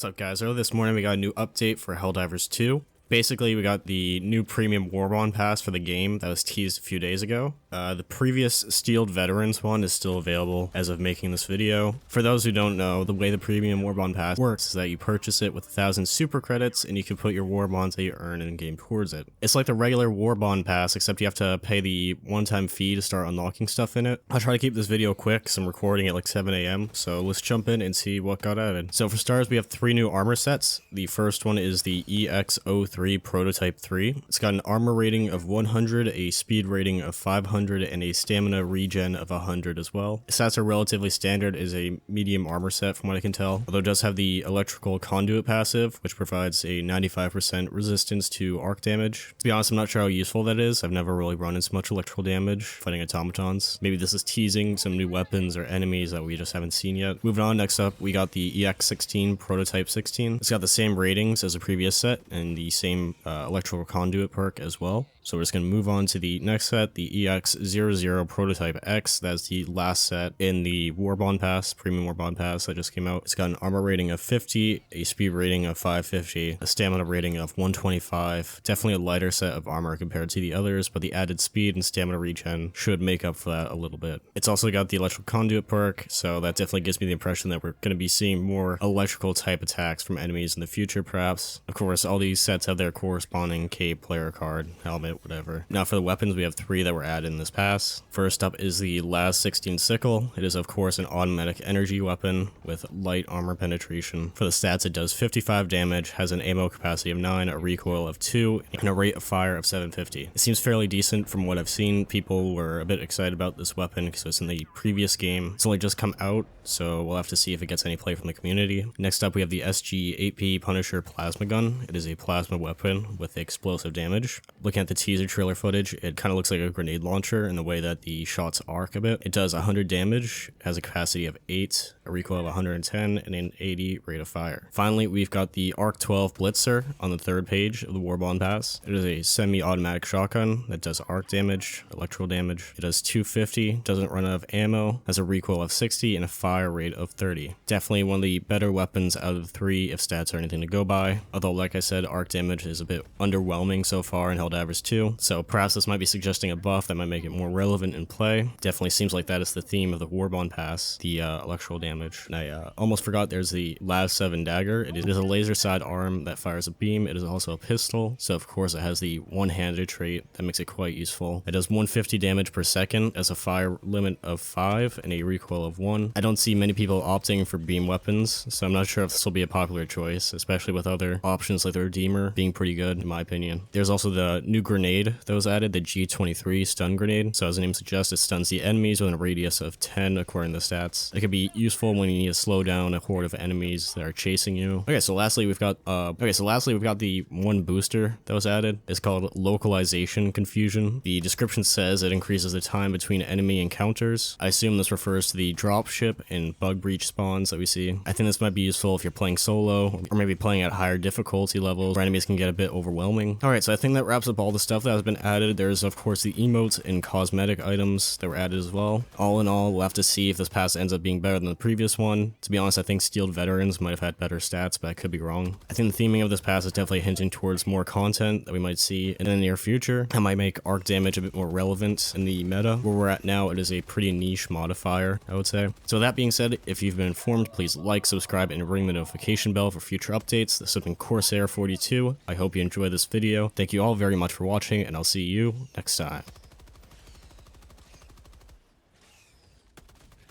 What's up, guys? Earlier this morning we got a new update for Helldivers 2. Basically, we got the new premium Warbond pass for the game that was teased a few days ago. The previous Steeled Veterans one is still available as of making this video. For those who don't know, the way the premium Warbond pass works is that you purchase it with 1,000 super credits and you can put your Warbonds that you earn in-game towards it. It's like the regular Warbond pass, except you have to pay the one-time fee to start unlocking stuff in it. I'll try to keep this video quick because I'm recording at like 7 AM, so let's jump in and see what got added. So for starters, we have 3 new armor sets. The first one is the EX03 Prototype 3. It's got an armor rating of 100, a speed rating of 500, and a stamina regen of 100 as well. The stats are relatively standard, is a medium armor set from what I can tell, although it does have the electrical conduit passive, which provides a 95% resistance to arc damage. To be honest, I'm not sure how useful that is. I've never really run into much electrical damage fighting automatons. Maybe this is teasing some new weapons or enemies that we just haven't seen yet. Moving on, next up, we got the EX16 Prototype 16. It's got the same ratings as the previous set and the same electrical conduit perk as well. So we're just going to move on to the next set, the EX00 Prototype X. That's the last set in the Warbond Pass, Premium Warbond Pass that just came out. It's got an armor rating of 50, a speed rating of 550, a stamina rating of 125. Definitely a lighter set of armor compared to the others, but the added speed and stamina regen should make up for that a little bit. It's also got the electrical conduit perk, so that definitely gives me the impression that we're going to be seeing more electrical type attacks from enemies in the future, perhaps. Of course, all these sets have their corresponding cape, player card, helmet, whatever. Now for the weapons, we have 3 that were added in this pass. First up is the Last 16 Sickle. It is of course an automatic energy weapon with light armor penetration. For the stats, it does 55 damage, has an ammo capacity of 9, a recoil of 2, and a rate of fire of 750. It seems fairly decent from what I've seen. People were a bit excited about this weapon because it's in the previous game. It's only just come out, so we'll have to see if it gets any play from the community. Next up, we have the SG-8P Punisher Plasma Gun. It is a plasma weapon with explosive damage. Looking at the teaser trailer footage, it kind of looks like a grenade launcher in the way that the shots arc a bit. It does 100 damage, has a capacity of 8, a recoil of 110, and an 80 rate of fire. Finally, we've got the Arc 12 Blitzer on the 3rd page of the Warbond Pass. It is a semi-automatic shotgun that does arc damage, electrical damage. It does 250, doesn't run out of ammo, has a recoil of 60, and a fire rate of 30. Definitely one of the better weapons out of the 3 if stats are anything to go by, although like I said, arc damage is a bit underwhelming so far in Helldivers 2, so perhaps this might be suggesting a buff that might make it more relevant in play. Definitely seems like that is the theme of the Warbond Pass, the electrical damage. And I almost forgot there's the Last 7 Dagger. It is a laser side arm that fires a beam. It is also a pistol, so of course it has the one-handed trait that makes it quite useful. It does 150 damage per second as a fire limit of 5 and a recoil of 1. I don't see many people opting for beam weapons, so I'm not sure if this will be a popular choice, especially with other options like the Redeemer being pretty good in my opinion. There's also the new grenade that was added, the G23 stun grenade. So as the name suggests, it stuns the enemies within a radius of 10 according to the stats. It could be useful when you need to slow down a horde of enemies that are chasing you. Okay, so lastly we've got the one booster that was added. It's called Localization Confusion. The description says it increases the time between enemy encounters. I assume this refers to the dropship and bug breach spawns that we see. I think this might be useful if you're playing solo or maybe playing at higher difficulty levels where enemies can get a bit overwhelming. Alright, so I think that wraps up all the stuff that has been added. There's of course the emotes and cosmetic items that were added as well. All in all, we'll have to see if this pass ends up being better than the previous one. To be honest, I think Steeled Veterans might have had better stats, but I could be wrong. I think the theming of this pass is definitely hinting towards more content that we might see in the near future. That might make arc damage a bit more relevant in the meta. Where we're at now, it is a pretty niche modifier, I would say. So that being said, if you've been informed, please like, subscribe, and ring the notification bell for future updates. This has been Corsair42. I hope you enjoyed this video. Thank you all very much for watching, and I'll see you next time.